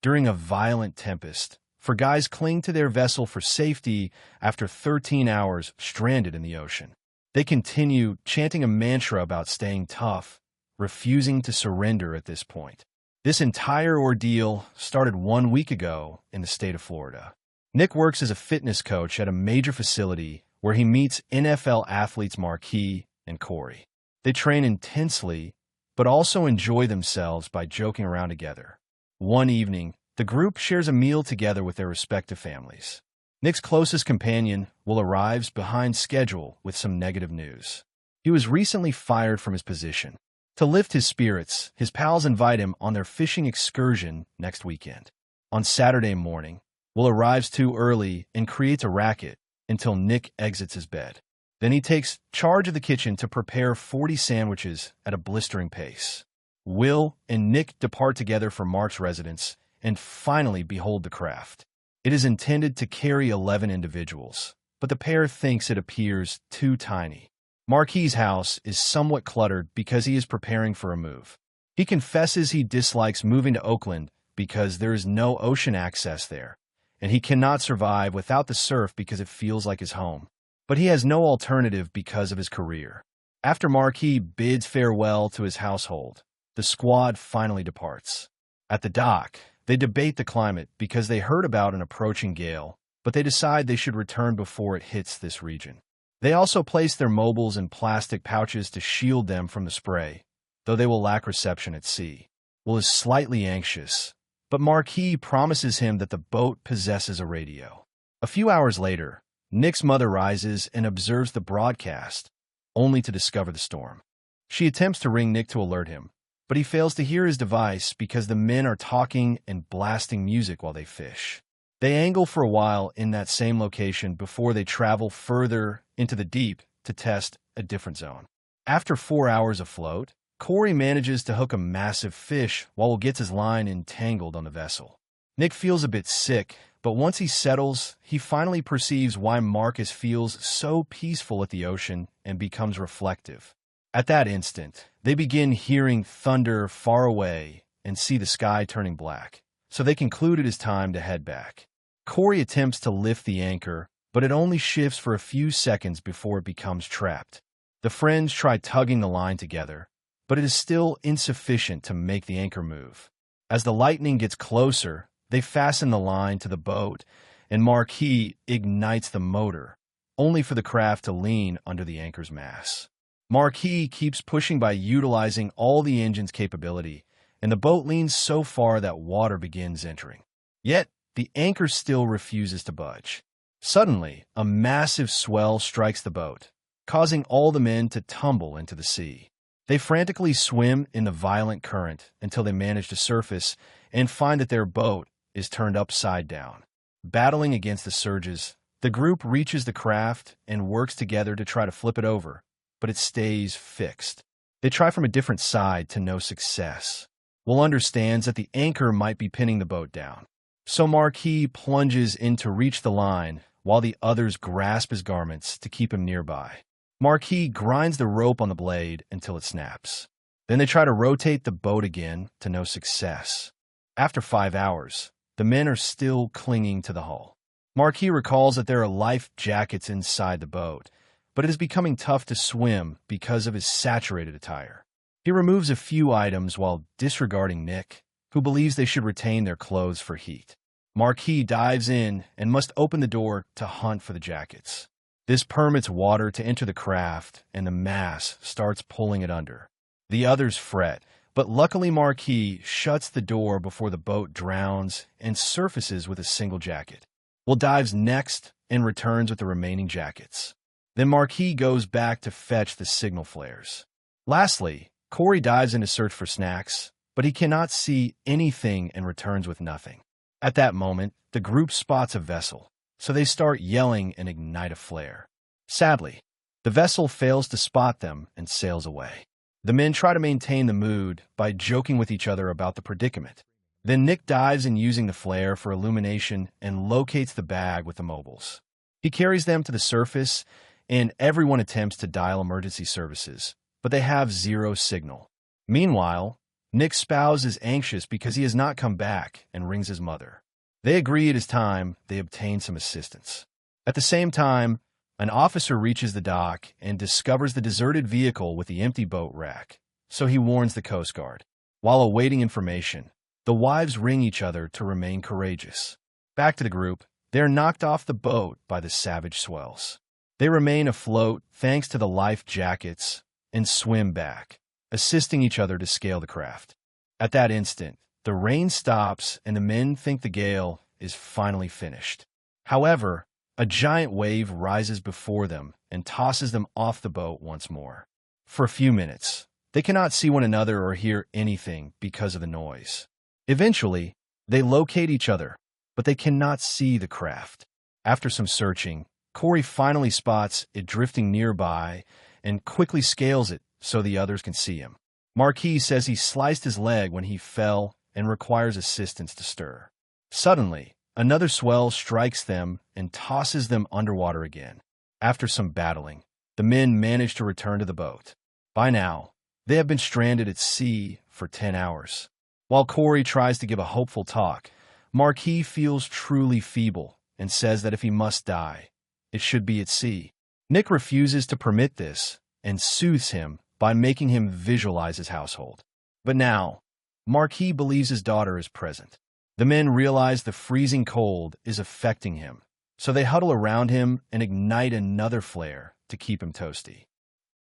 during a violent tempest, for guys cling to their vessel for safety after 13 hours stranded in the ocean. They continue chanting a mantra about staying tough, refusing to surrender at this point. This entire ordeal started 1 week ago in the state of Florida. Nick works as a fitness coach at a major facility where he meets NFL athletes Marquis and Corey. They train intensely, but also enjoy themselves by joking around together. One evening, the group shares a meal together with their respective families. Nick's closest companion, Will, arrives behind schedule with some negative news. He was recently fired from his position. To lift his spirits, his pals invite him on their fishing excursion next weekend. On Saturday morning, Will arrives too early and creates a racket until Nick exits his bed. Then he takes charge of the kitchen to prepare 40 sandwiches at a blistering pace. Will and Nick depart together for Mark's residence and finally behold the craft. It is intended to carry 11 individuals, but the pair thinks it appears too tiny. Marquis' house is somewhat cluttered because he is preparing for a move. He confesses he dislikes moving to Oakland because there is no ocean access there, and he cannot survive without the surf because it feels like his home. But he has no alternative because of his career. After Marquis bids farewell to his household, the squad finally departs. At the dock, they debate the climate because they heard about an approaching gale, but they decide they should return before it hits this region. They also place their mobiles in plastic pouches to shield them from the spray, though they will lack reception at sea. Will is slightly anxious, but Marquis promises him that the boat possesses a radio. A few hours later, Nick's mother rises and observes the broadcast, only to discover the storm. She attempts to ring Nick to alert him, but he fails to hear his device because the men are talking and blasting music while they fish. They angle for a while in that same location before they travel further into the deep to test a different zone. After 4 hours afloat, Corey manages to hook a massive fish while Will gets his line entangled on the vessel. Nick feels a bit sick, but once he settles, he finally perceives why Marcus feels so peaceful at the ocean and becomes reflective. At that instant, they begin hearing thunder far away and see the sky turning black, so they conclude it is time to head back. Corey attempts to lift the anchor, but it only shifts for a few seconds before it becomes trapped. The friends try tugging the line together, but it is still insufficient to make the anchor move. As the lightning gets closer, they fasten the line to the boat, and Marquis ignites the motor, only for the craft to lean under the anchor's mass. Marquis keeps pushing by utilizing all the engine's capability, and the boat leans so far that water begins entering. Yet, the anchor still refuses to budge. Suddenly, a massive swell strikes the boat, causing all the men to tumble into the sea. They frantically swim in the violent current until they manage to surface and find that their boat is turned upside down. Battling against the surges, the group reaches the craft and works together to try to flip it over, but it stays fixed. They try from a different side to no success. Will understands that the anchor might be pinning the boat down. So Marquis plunges in to reach the line while the others grasp his garments to keep him nearby. Marquis grinds the rope on the blade until it snaps. Then they try to rotate the boat again to no success. After 5 hours, the men are still clinging to the hull. Marquis recalls that there are life jackets inside the boat, but it is becoming tough to swim because of his saturated attire. He removes a few items while disregarding Nick, who believes they should retain their clothes for heat. Marquis dives in and must open the door to hunt for the jackets. This permits water to enter the craft, and the mass starts pulling it under. The others fret, but luckily Marquis shuts the door before the boat drowns and surfaces with a single jacket. Will dives next and returns with the remaining jackets. Then Marquis goes back to fetch the signal flares. Lastly, Corey dives in to search for snacks, but he cannot see anything and returns with nothing. At that moment, the group spots a vessel, so they start yelling and ignite a flare. Sadly, the vessel fails to spot them and sails away. The men try to maintain the mood by joking with each other about the predicament. Then Nick dives in using the flare for illumination and locates the bag with the mobiles. He carries them to the surface, and everyone attempts to dial emergency services, but they have zero signal. Meanwhile, Nick's spouse is anxious because he has not come back and rings his mother. They agree it is time they obtain some assistance. At the same time, an officer reaches the dock and discovers the deserted vehicle with the empty boat wreck, so he warns the Coast Guard. While awaiting information, the wives ring each other to remain courageous. Back to the group, they are knocked off the boat by the savage swells. They remain afloat thanks to the life jackets and swim back, assisting each other to scale the craft. At that instant, the rain stops and the men think the gale is finally finished. However, a giant wave rises before them and tosses them off the boat once more. For a few minutes, they cannot see one another or hear anything because of the noise. Eventually, they locate each other, but they cannot see the craft. After some searching, Corey finally spots it drifting nearby and quickly scales it so the others can see him. Marquis says he sliced his leg when he fell and requires assistance to stir. Suddenly, another swell strikes them and tosses them underwater again. After some battling, the men manage to return to the boat. By now, they have been stranded at sea for 10 hours. While Corey tries to give a hopeful talk, Marquis feels truly feeble and says that if he must die, it should be at sea. Nick refuses to permit this and soothes him by making him visualize his household. But now, Marquis believes his daughter is present. The men realize the freezing cold is affecting him, so they huddle around him and ignite another flare to keep him toasty.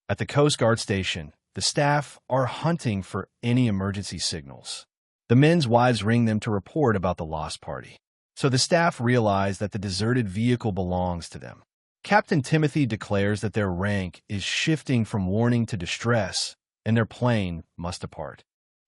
At the Coast Guard station, the staff are hunting for any emergency signals. The men's wives ring them to report about the lost party, so the staff realize that the deserted vehicle belongs to them. Captain Timothy declares that their rank is shifting from warning to distress, and their plane must depart.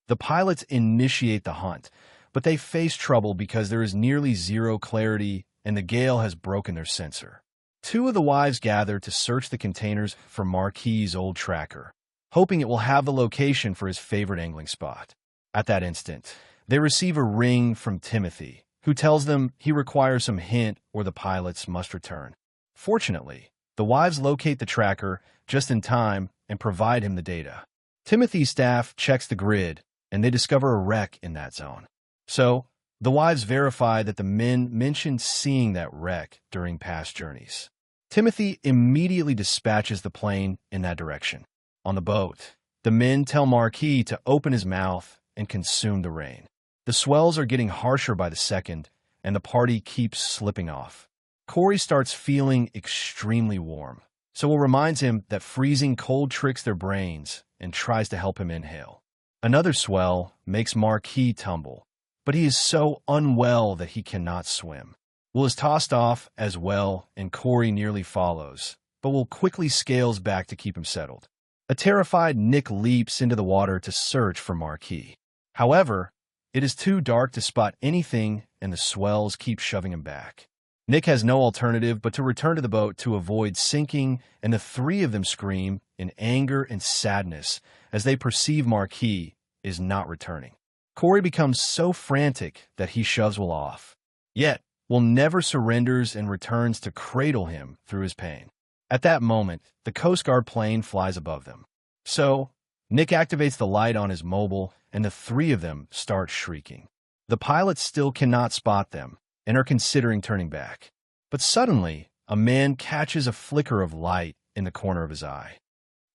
The pilots initiate the hunt, but they face trouble because there is nearly zero clarity and the gale has broken their sensor. Two of the wives gather to search the containers for Marquis' old tracker, hoping it will have the location for his favorite angling spot. At that instant, they receive a ring from Timothy, who tells them he requires some hint or the pilots must return. Fortunately, the wives locate the tracker just in time and provide him the data. Timothy's staff checks the grid, and they discover a wreck in that zone. So, the wives verify that the men mentioned seeing that wreck during past journeys. Timothy immediately dispatches the plane in that direction. On the boat, the men tell Marquis to open his mouth and consume the rain. The swells are getting harsher by the second, and the party keeps slipping off. Corey starts feeling extremely warm, so Will reminds him that freezing cold tricks their brains and tries to help him inhale. Another swell makes Marquis tumble, but he is so unwell that he cannot swim. Will is tossed off as well, and Corey nearly follows, but Will quickly scales back to keep him settled. A terrified Nick leaps into the water to search for Marquis. However, it is too dark to spot anything, and the swells keep shoving him back. Nick has no alternative but to return to the boat to avoid sinking, and the three of them scream in anger and sadness as they perceive Marquis is not returning. Corey becomes so frantic that he shoves Will off. Yet, Will never surrenders and returns to cradle him through his pain. At that moment, the Coast Guard plane flies above them. So, Nick activates the light on his mobile, and the three of them start shrieking. The pilots still cannot spot them and are considering turning back. But suddenly, a man catches a flicker of light in the corner of his eye.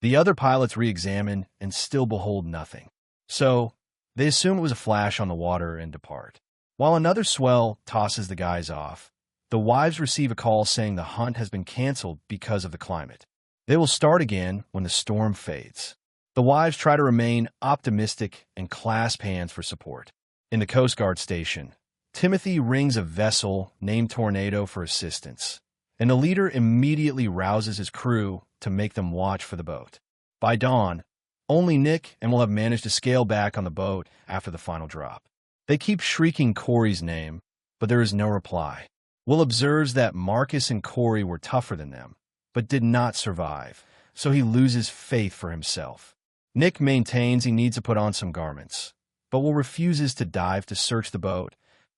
The other pilots re-examine and still behold nothing. So, they assume it was a flash on the water and depart. While another swell tosses the guys off, the wives receive a call saying the hunt has been canceled because of the climate. They will start again when the storm fades. The wives try to remain optimistic and clasp hands for support. In the Coast Guard station, Timothy rings a vessel named Tornado for assistance, and the leader immediately rouses his crew to make them watch for the boat. By dawn, only Nick and Will have managed to scale back on the boat after the final drop. They keep shrieking Corey's name, but there is no reply. Will observes that Marcus and Corey were tougher than them, but did not survive, so he loses faith for himself. Nick maintains he needs to put on some garments, but Will refuses to dive to search the boat,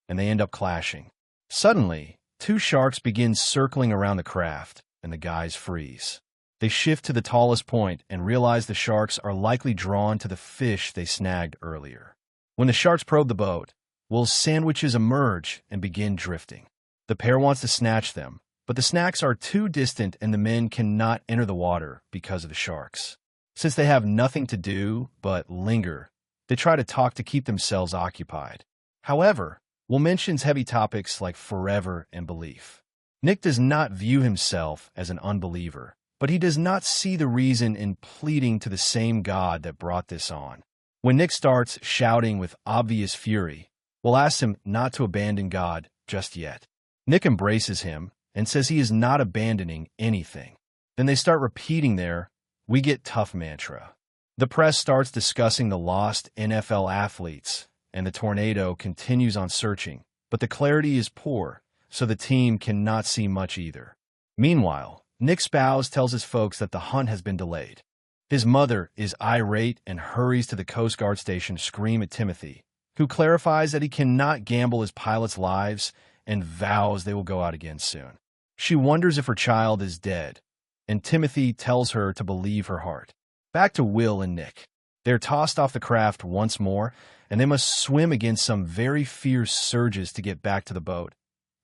and they end up clashing. Suddenly, two sharks begin circling around the craft, and the guys freeze. They They shift to the tallest point and realize the sharks are likely drawn to the fish they snagged earlier. When the sharks probe the boat, Will's sandwiches emerge and begin drifting. The pair wants to snatch them, but the snacks are too distant and the men cannot enter the water because of the sharks. Since they have nothing to do but linger, they try to talk to keep themselves occupied. However, Will mentions heavy topics like forever and belief. Nick does not view himself as an unbeliever, but he does not see the reason in pleading to the same God that brought this on. When Nick starts shouting with obvious fury, Will asks him not to abandon God just yet. Nick embraces him and says he is not abandoning anything. Then they start repeating their "we get tough" mantra. The press starts discussing the lost NFL athletes, and the tornado continues on searching, but the clarity is poor, so the team cannot see much either. Meanwhile, Nick's spouse tells his folks that the hunt has been delayed. His mother is irate and hurries to the Coast Guard station to scream at Timothy, who clarifies that he cannot gamble his pilots' lives and vows they will go out again soon. She wonders if her child is dead, and Timothy tells her to believe her heart. Back to Will and Nick. They're tossed off the craft once more, and they must swim against some very fierce surges to get back to the boat,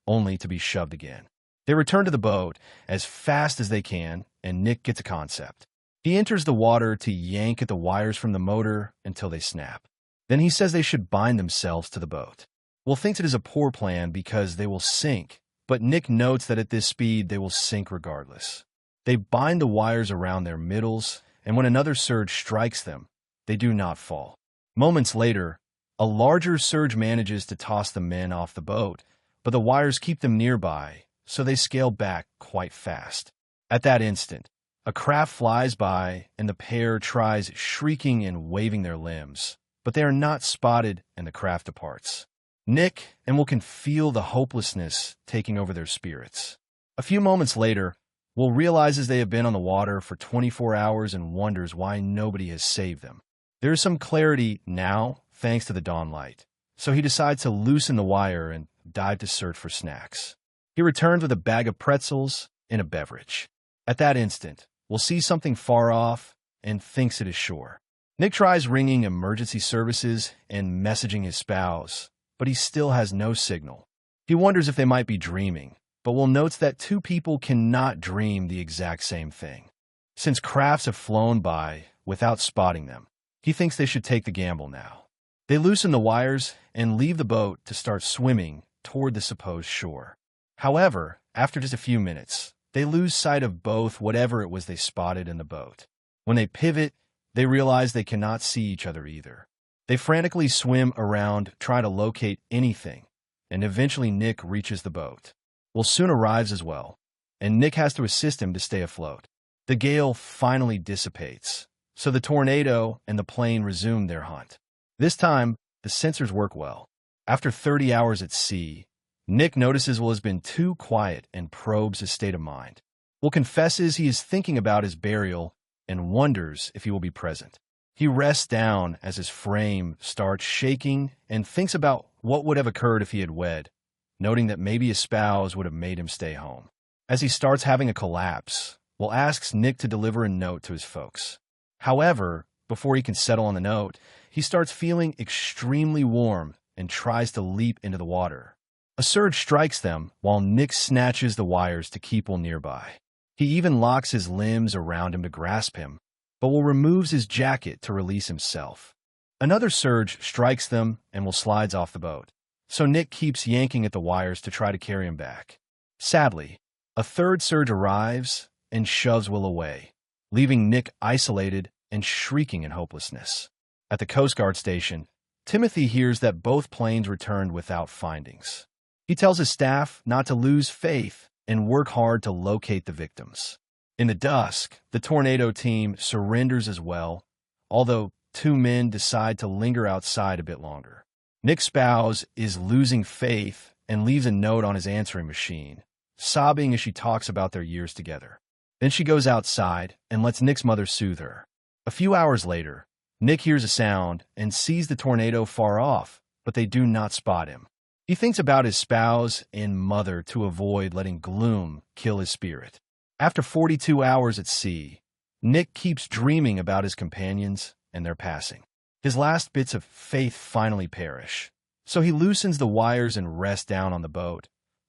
only to be shoved again. They return to the boat as fast as they can, and Nick gets a concept. He enters the water to yank at the wires from the motor until they snap. Then he says they should bind themselves to the boat. Will thinks it is a poor plan because they will sink, but Nick notes that at this speed they will sink regardless. They bind the wires around their middles, and when another surge strikes them, they do not fall. Moments later, a larger surge manages to toss the men off the boat, but the wires keep them nearby, so they scale back quite fast. At that instant, a craft flies by, and the pair tries shrieking and waving their limbs, but they are not spotted and the craft departs. Nick and Will can feel the hopelessness taking over their spirits. A few moments later, Will realizes they have been on the water for 24 hours and wonders why nobody has saved them. There is some clarity now, thanks to the dawn light, so he decides to loosen the wire and dive to search for snacks. He returns with a bag of pretzels and a beverage. At that instant, Will sees something far off and thinks it is shore. Nick tries ringing emergency services and messaging his spouse, but he still has no signal. He wonders if they might be dreaming, but Will notes that two people cannot dream the exact same thing. Since crafts have flown by without spotting them, he thinks they should take the gamble now. They loosen the wires and leave the boat to start swimming toward the supposed shore. However, after just a few minutes, they lose sight of both whatever it was they spotted in the boat. When they pivot, they realize they cannot see each other either. They frantically swim around, trying to locate anything, and eventually Nick reaches the boat. Will soon arrives as well, and Nick has to assist him to stay afloat. The gale finally dissipates, so the tornado and the plane resume their hunt. This time, the sensors work well. After 30 hours at sea, Nick notices Will has been too quiet and probes his state of mind. Will confesses he is thinking about his burial and wonders if he will be present. He rests down as his frame starts shaking and thinks about what would have occurred if he had wed, noting that maybe his spouse would have made him stay home. As he starts having a collapse, Will asks Nick to deliver a note to his folks. However, before he can settle on the note, he starts feeling extremely warm and tries to leap into the water. A surge strikes them while Nick snatches the wires to keep Will nearby. He even locks his limbs around him to grasp him, but Will removes his jacket to release himself. Another surge strikes them and Will slides off the boat, so Nick keeps yanking at the wires to try to carry him back. Sadly, a third surge arrives and shoves Will away, leaving Nick isolated and shrieking in hopelessness. At the Coast Guard station, Timothy hears that both planes returned without findings. He tells his staff not to lose faith and work hard to locate the victims. In the dusk, the tornado team surrenders as well, although two men decide to linger outside a bit longer. Nick's spouse is losing faith and leaves a note on his answering machine, sobbing as she talks about their years together. Then she goes outside and lets Nick's mother soothe her. A few hours later, Nick hears a sound and sees the tornado far off, but they do not spot him. He thinks about his spouse and mother to avoid letting gloom kill his spirit. After 42 hours at sea, Nick keeps dreaming about his companions and their passing. His last bits of faith finally perish, so he loosens the wires and rests down on the boat,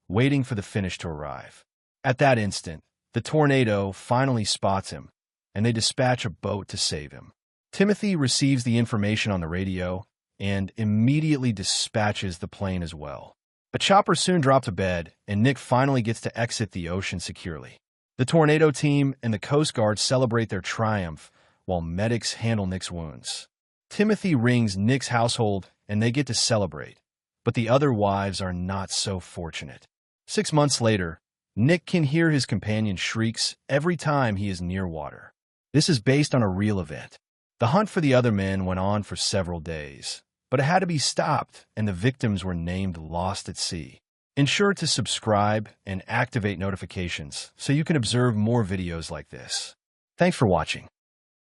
waiting for the finish to arrive. At that instant, the tornado finally spots him, and they dispatch a boat to save him. Timothy receives the information on the radio and immediately dispatches the plane as well. A chopper soon drops to bed, and Nick finally gets to exit the ocean securely. The tornado team and the Coast Guard celebrate their triumph while medics handle Nick's wounds. Timothy rings Nick's household, and they get to celebrate, but the other wives are not so fortunate. 6 months later, Nick can hear his companion's shrieks every time he is near water. This is based on a real event. The hunt for the other men went on for several days, but it had to be stopped, and the victims were named lost at sea. Ensure to subscribe and activate notifications so you can observe more videos like this. Thanks for watching.